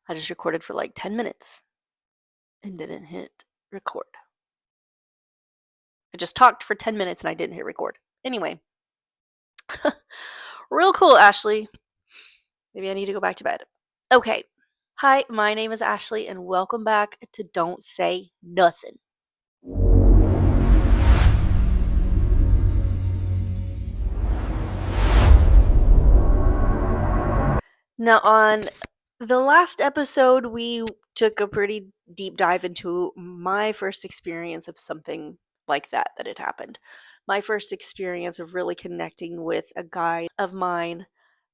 I just recorded for like 10 minutes and didn't hit record. I just talked for 10 minutes and I didn't hit record. Anyway, real cool, Ashley. Maybe I need to go back to bed. Okay. Hi, my name is Ashley and welcome back to Don't Say Nuthin. Now, on the last episode, we took a pretty deep dive into my first experience of something like that had happened. My first experience of really connecting with a guide of mine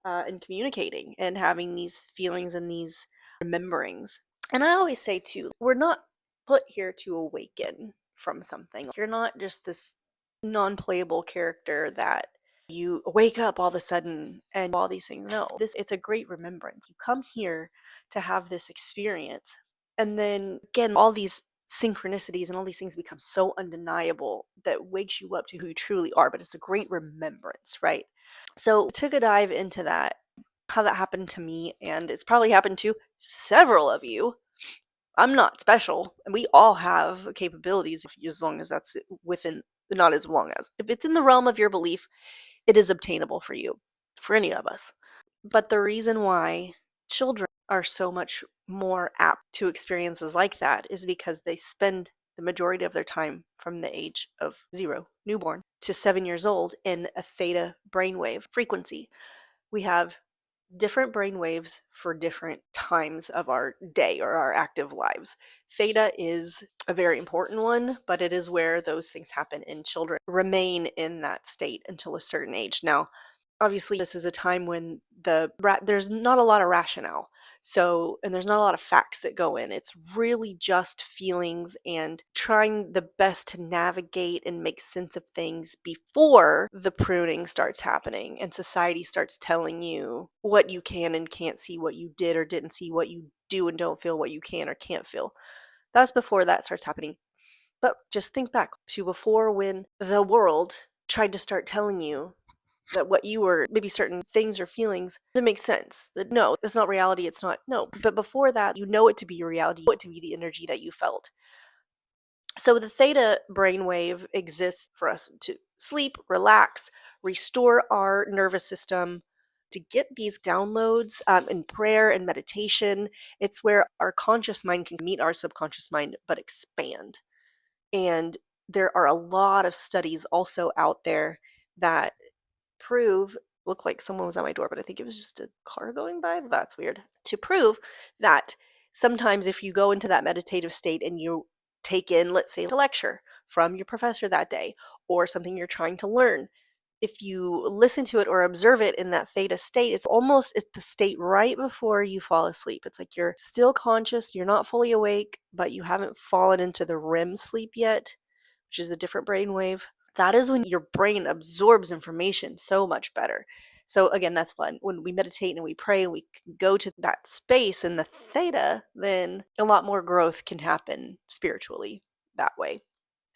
and communicating and having these feelings and these rememberings. And I always say, too, we're not put here to awaken from something. You're not just this non-playable character that you wake up all of a sudden and all these things. No, it's a great remembrance. You come here to have this experience. And then again, all these synchronicities and all these things become so undeniable that wakes you up to who you truly are. But it's a great remembrance, right? So took a dive into that, how that happened to me, and it's probably happened to several of you. I'm not special, and we all have capabilities as long as that's within, not as long as, if it's in the realm of your belief, it is obtainable for you, for any of us. But the reason why children are so much more apt to experiences like that is because they spend the majority of their time from the age of 0, newborn, to 7 years old in a theta brainwave frequency. We have different brain waves for different times of our day or our active lives. Theta is a very important one, but it is where those things happen in children, remain in that state until a certain age. Now, obviously, this is a time when there's not a lot of rationale. So, and there's not a lot of facts that go in. It's really just feelings and trying the best to navigate and make sense of things before the pruning starts happening and society starts telling you what you can and can't see, what you did or didn't see, what you do and don't feel, what you can or can't feel. That's before that starts happening. But just think back to before, when the world tried to start telling you that what you were, maybe certain things or feelings, it makes sense. That no, it's not reality, it's not, no. But before that, you know it to be your reality, you know it to be the energy that you felt. So the theta brainwave exists for us to sleep, relax, restore our nervous system, to get these downloads in prayer and meditation. It's where our conscious mind can meet our subconscious mind, but expand. And there are a lot of studies also out there that prove, looked like someone was at my door, but I think it was just a car going by. That's weird. To prove that sometimes if you go into that meditative state and you take in, let's say, a lecture from your professor that day or something you're trying to learn, if you listen to it or observe it in that theta state, it's the state right before you fall asleep. It's like you're still conscious, you're not fully awake, but you haven't fallen into the REM sleep yet, which is a different brainwave. That is when your brain absorbs information so much better. So again, that's when we meditate and we pray and we go to that space in the theta, then a lot more growth can happen spiritually that way.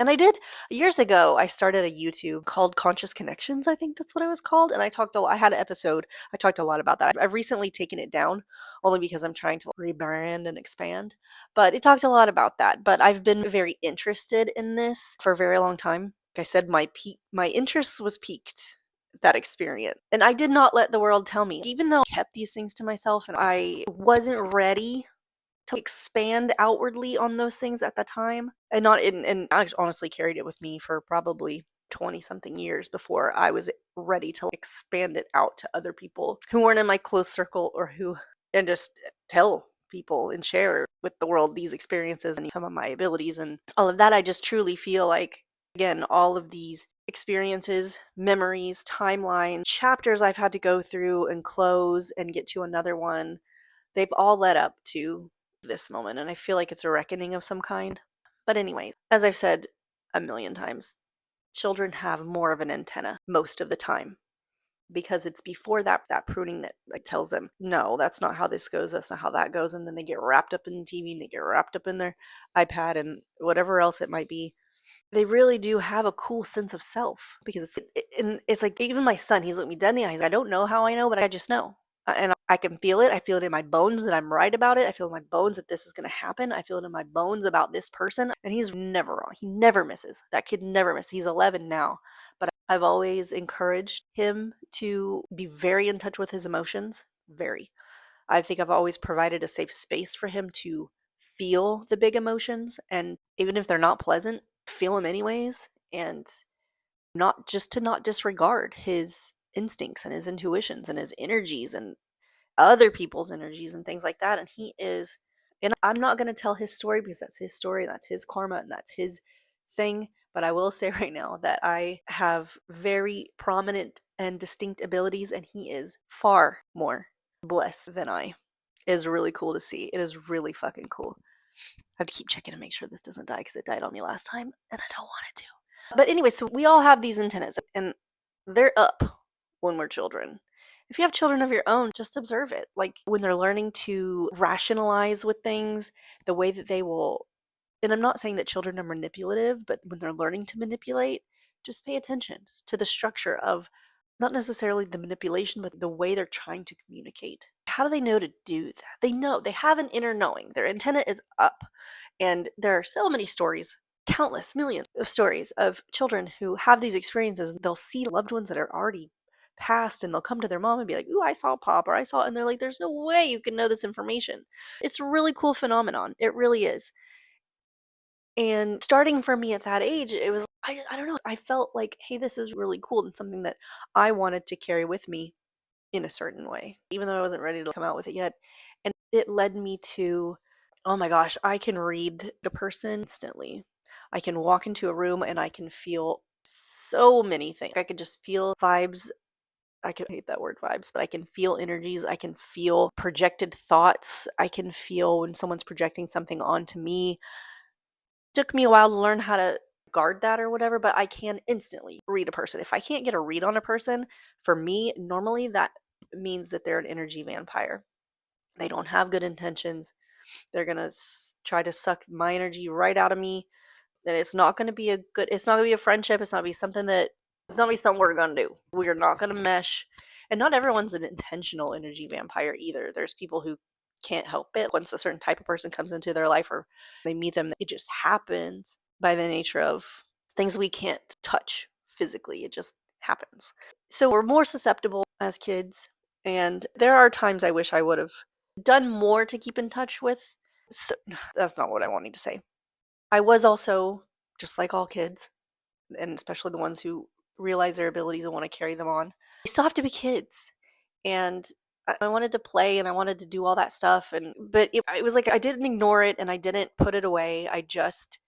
And I did years ago, I started a YouTube called Conscious Connections, I think that's what it was called. And I had an episode, I talked a lot about that. I've recently taken it down only because I'm trying to rebrand and expand. But it talked a lot about that. But I've been very interested in this for a very long time. Like I said, my interest was piqued that experience. And I did not let the world tell me, even though I kept these things to myself and I wasn't ready to expand outwardly on those things at the time, and I honestly carried it with me for probably 20 something years before I was ready to expand it out to other people who weren't in my close circle and just tell people and share with the world these experiences and some of my abilities and all of that. I just truly feel like, again, all of these experiences, memories, timelines, chapters I've had to go through and close and get to another one, they've all led up to this moment, and I feel like it's a reckoning of some kind. But anyways, as I've said a million times, children have more of an antenna most of the time because it's before that pruning that like tells them, no, that's not how this goes, that's not how that goes, and then they get wrapped up in TV and they get wrapped up in their iPad and whatever else it might be. They really do have a cool sense of self because it's like, even my son, he's looking me dead in the eyes. I don't know how I know, but I just know. And I can feel it. I feel it in my bones that I'm right about it. I feel in my bones that this is going to happen. I feel it in my bones about this person. And he's never wrong. He never misses. That kid never misses. He's 11 now. But I've always encouraged him to be very in touch with his emotions. Very. I think I've always provided a safe space for him to feel the big emotions. And even if they're not pleasant, feel them anyways. And not disregard his instincts and his intuitions and his energies and other people's energies and things like that. And he is, and I'm not going to tell his story because that's his story, that's his karma, and that's his thing. But I will say right now that I have very prominent and distinct abilities, and he is far more blessed than I. It is really cool to see. It is really fucking cool. I have to keep checking to make sure this doesn't die because it died on me last time, and I don't want it to. But anyway, so we all have these antennas, and they're up when we're children. If you have children of your own, just observe it. Like when they're learning to rationalize with things, the way that they will, and I'm not saying that children are manipulative, but when they're learning to manipulate, just pay attention to the structure of not necessarily the manipulation, but the way they're trying to communicate. How do they know to do that? They know, they have an inner knowing. Their antenna is up. And there are so many stories, countless millions of stories of children who have these experiences. They'll see loved ones that are already passed and they'll come to their mom and be like, "Ooh, I saw Pop," or "I saw," and they're like, "There's no way you can know this information." It's a really cool phenomenon. It really is. And starting for me at that age, it was, I don't know, I felt like, hey, this is really cool and something that I wanted to carry with me in a certain way, even though I wasn't ready to come out with it yet. And it led me to, oh my gosh, I can read a person instantly. I can walk into a room and I can feel so many things. I could just feel vibes. Hate that word vibes, but I can feel energies. I can feel projected thoughts. I can feel when someone's projecting something onto me. Took me a while to learn how to guard that or whatever, but I can instantly read a person. If I can't get a read on a person, for me, normally that means that they're an energy vampire. They don't have good intentions. They're going to try to suck my energy right out of me. Then it's not going to be it's not going to be a friendship. It's not going to be something we're going to do. We're not going to mesh. And not everyone's an intentional energy vampire either. There's people who can't help it. Once a certain type of person comes into their life or they meet them, it just happens by the nature of things we can't touch physically. It just happens. So we're more susceptible as kids. And there are times I wish I would have done more to keep in touch with. So, that's not what I wanted to say. I was also, just like all kids, and especially the ones who realize their abilities and want to carry them on, we still have to be kids. And I wanted to play and I wanted to do all that stuff. But it was like I didn't ignore it and I didn't put it away. I just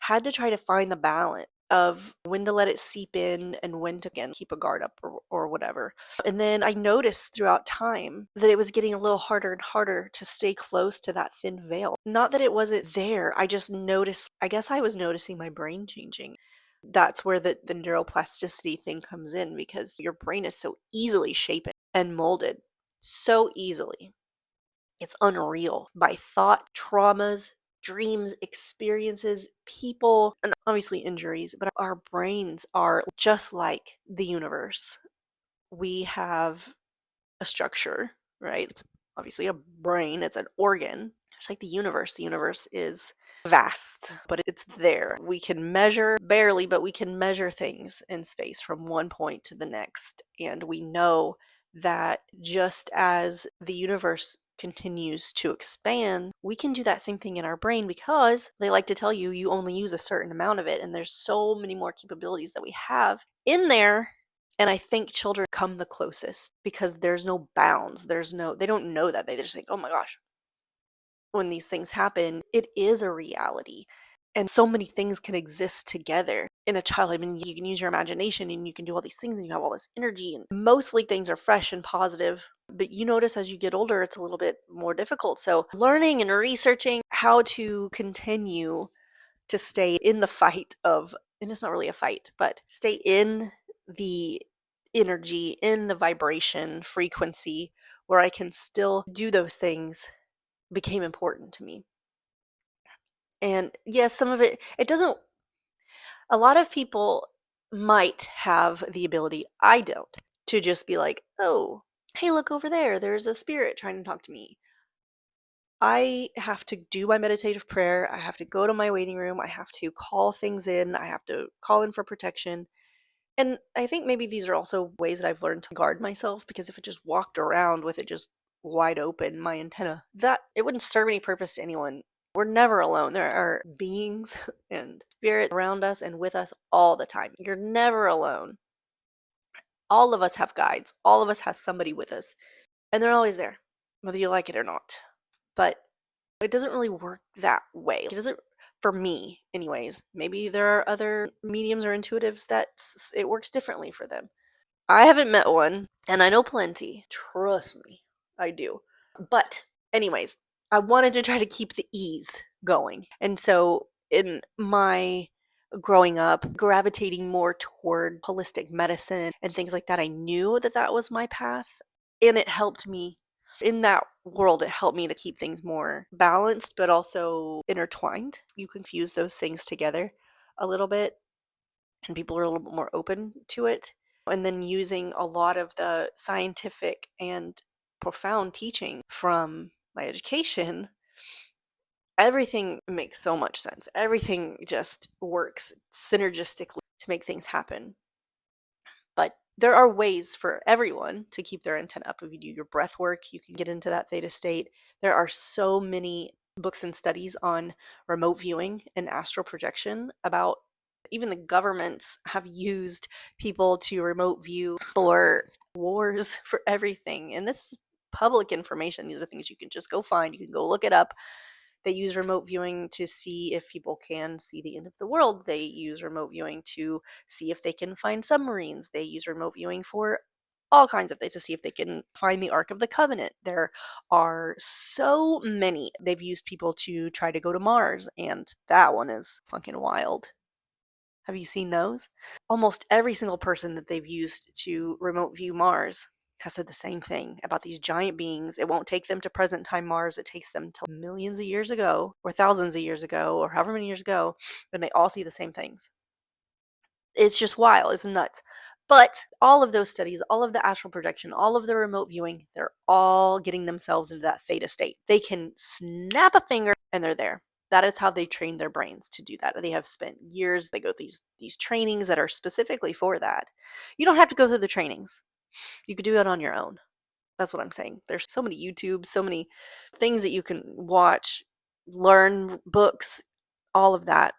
had to try to find the balance of when to let it seep in and when to, again, keep a guard up or whatever. And then I noticed throughout time that it was getting a little harder and harder to stay close to that thin veil. Not that it wasn't there. I just noticed, I guess I was noticing my brain changing. That's where the neuroplasticity thing comes in, because your brain is so easily shaped and molded so easily. It's unreal by thought, traumas, dreams, experiences, people, and obviously injuries. But our brains are just like the universe. We have a structure, right? It's obviously a brain, it's an organ. It's like the universe. The universe is vast, but it's there. We can measure, barely, but we can measure things in space from one point to the next. And we know that just as the universe continues to expand, we can do that same thing in our brain, because they like to tell you you only use a certain amount of it, and there's so many more capabilities that we have in there. And I think children come the closest because there's no bounds. They don't know that. They just think, oh my gosh, when these things happen, it is a reality. And so many things can exist together in a child. I mean, you can use your imagination and you can do all these things and you have all this energy, and mostly things are fresh and positive. But you notice as you get older, it's a little bit more difficult. So learning and researching how to continue to stay in the fight of, and it's not really a fight, but stay in the energy, in the vibration frequency where I can still do those things, became important to me. And yes, some of it doesn't, a lot of people might have the ability, I don't, to just be like, oh, hey, look over there, there's a spirit trying to talk to me. I have to do my meditative prayer. I have to go to my waiting room. I have to call things in. I have to call in for protection. And I think maybe these are also ways that I've learned to guard myself, because if I just walked around with it just wide open, my antenna, that it wouldn't serve any purpose to anyone. We're never alone. There are beings and spirits around us and with us all the time. You're never alone. All of us have guides. All of us has somebody with us, and they're always there, whether you like it or not. But it doesn't really work that way. It doesn't, for me anyways. Maybe there are other mediums or intuitives that it works differently for them. I haven't met one, and I know plenty. Trust me, I do. But anyways, I wanted to try to keep the ease going. And so in my growing up, gravitating more toward holistic medicine and things like that, I knew that that was my path, and it helped me in that world. It helped me to keep things more balanced but also intertwined. You can fuse those things together a little bit, and people are a little bit more open to it. And then using a lot of the scientific and profound teaching from my education, everything makes so much sense. Everything just works synergistically to make things happen. But there are ways for everyone to keep their antenna up. If you do your breath work, you can get into that theta state. There are so many books and studies on remote viewing and astral projection. About even the governments have used people to remote view for wars, for everything. And this is public information. These are things you can just go find. You can go look it up. They use remote viewing to see if people can see the end of the world. They use remote viewing to see if they can find submarines. They use remote viewing for all kinds of things, to see if they can find the Ark of the Covenant. There are so many. They've used people to try to go to Mars, and that one is fucking wild. Have you seen those? Almost every single person that they've used to remote view Mars has said the same thing about these giant beings. It won't take them to present time Mars. It takes them to millions of years ago, or thousands of years ago, or however many years ago, and they all see the same things. It's just wild. It's nuts. But all of those studies, all of the astral projection, all of the remote viewing, they're all getting themselves into that theta state. They can snap a finger and they're there. That is how they train their brains to do that. They have spent years. They go through these trainings that are specifically for that. You don't have to go through the trainings. You could do it on your own. That's what I'm saying. There's so many YouTube, so many things that you can watch, learn, books, all of that.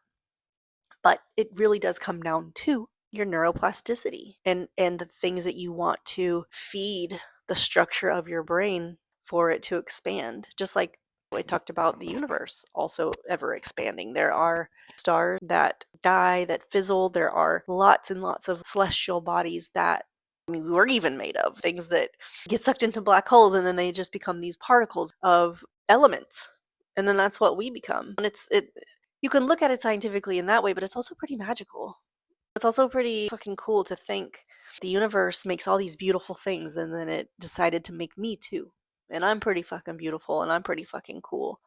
But it really does come down to your neuroplasticity and the things that you want to feed the structure of your brain for it to expand. Just like I talked about the universe also ever expanding. There are stars that die, that fizzle. There are lots and lots of celestial bodies that, I mean, we're even made of things that get sucked into black holes, and then they just become these particles of elements. And then that's what we become. And you can look at it scientifically in that way, but it's also pretty magical. It's also pretty fucking cool to think the universe makes all these beautiful things, and then it decided to make me too. And I'm pretty fucking beautiful, and I'm pretty fucking cool.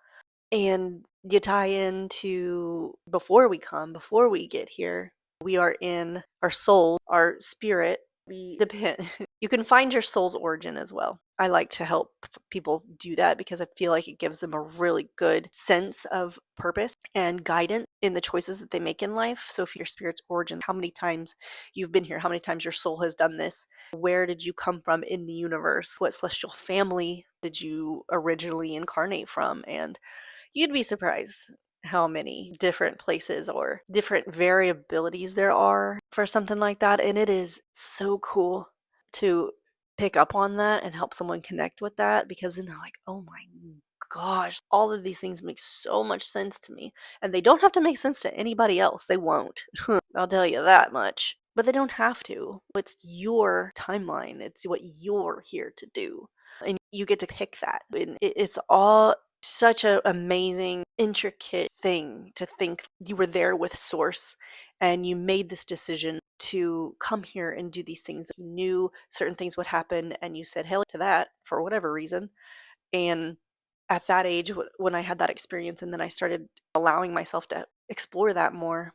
And you tie into before we get here, we are in our soul, our spirit. We depend. You can find your soul's origin as well. I like to help people do that because I feel like it gives them a really good sense of purpose and guidance in the choices that they make in life. So if your spirit's origin, how many times you've been here, how many times your soul has done this, where did you come from in the universe, what celestial family did you originally incarnate from, and you'd be surprised how many different places or different variabilities there are for something like that. And it is so cool to pick up on that and help someone connect with that, because then they're like, oh my gosh, all of these things make so much sense to me. And they don't have to make sense to anybody else. They won't. I'll tell you that much. But they don't have to. It's your timeline, it's what you're here to do. And you get to pick that. And it's all such an amazing, intricate thing to think you were there with Source and you made this decision to come here and do these things. You knew certain things would happen and you said hell to that for whatever reason. And at that age, when I had that experience and then I started allowing myself to explore that more,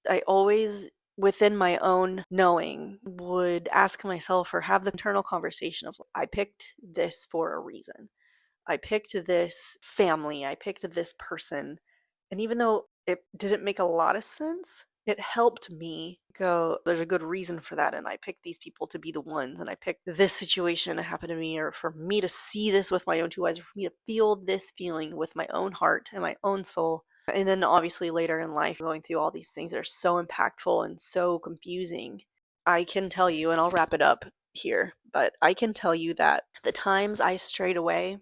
I always within my own knowing, would ask myself or have the internal conversation of, I picked this for a reason. I picked this family, I picked this person. And even though it didn't make a lot of sense, it helped me go, there's a good reason for that. And I picked these people to be the ones. And I picked this situation to happen to me, or for me to see this with my own two eyes, or for me to feel this feeling with my own heart and my own soul. And then obviously later in life, going through all these things that are so impactful and so confusing, I can tell you, and I'll wrap it up here, but I can tell you that the times I strayed away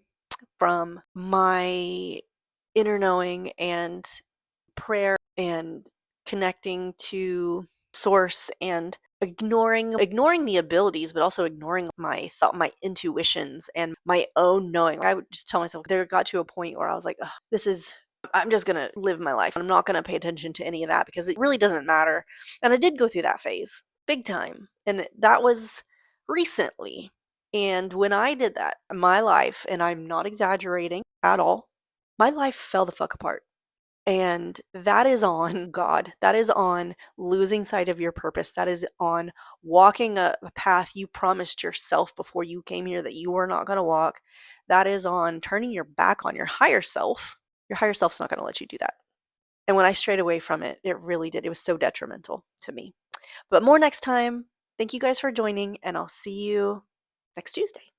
from my inner knowing and prayer and connecting to source and ignoring the abilities, but also ignoring my thought, my intuitions, and my own knowing. I would just tell myself, there got to a point where I was like, "Ugh, this is, I'm just gonna live my life. I'm not gonna pay attention to any of that because it really doesn't matter." And I did go through that phase big time, and that was recently. And when I did that, my life, and I'm not exaggerating at all, my life fell the fuck apart. And that is on God. That is on losing sight of your purpose. That is on walking a path you promised yourself before you came here that you were not going to walk. That is on turning your back on your higher self. Your higher self's not going to let you do that. And when I strayed away from it, it really did. It was so detrimental to me. But more next time. Thank you guys for joining, and I'll see you next Tuesday.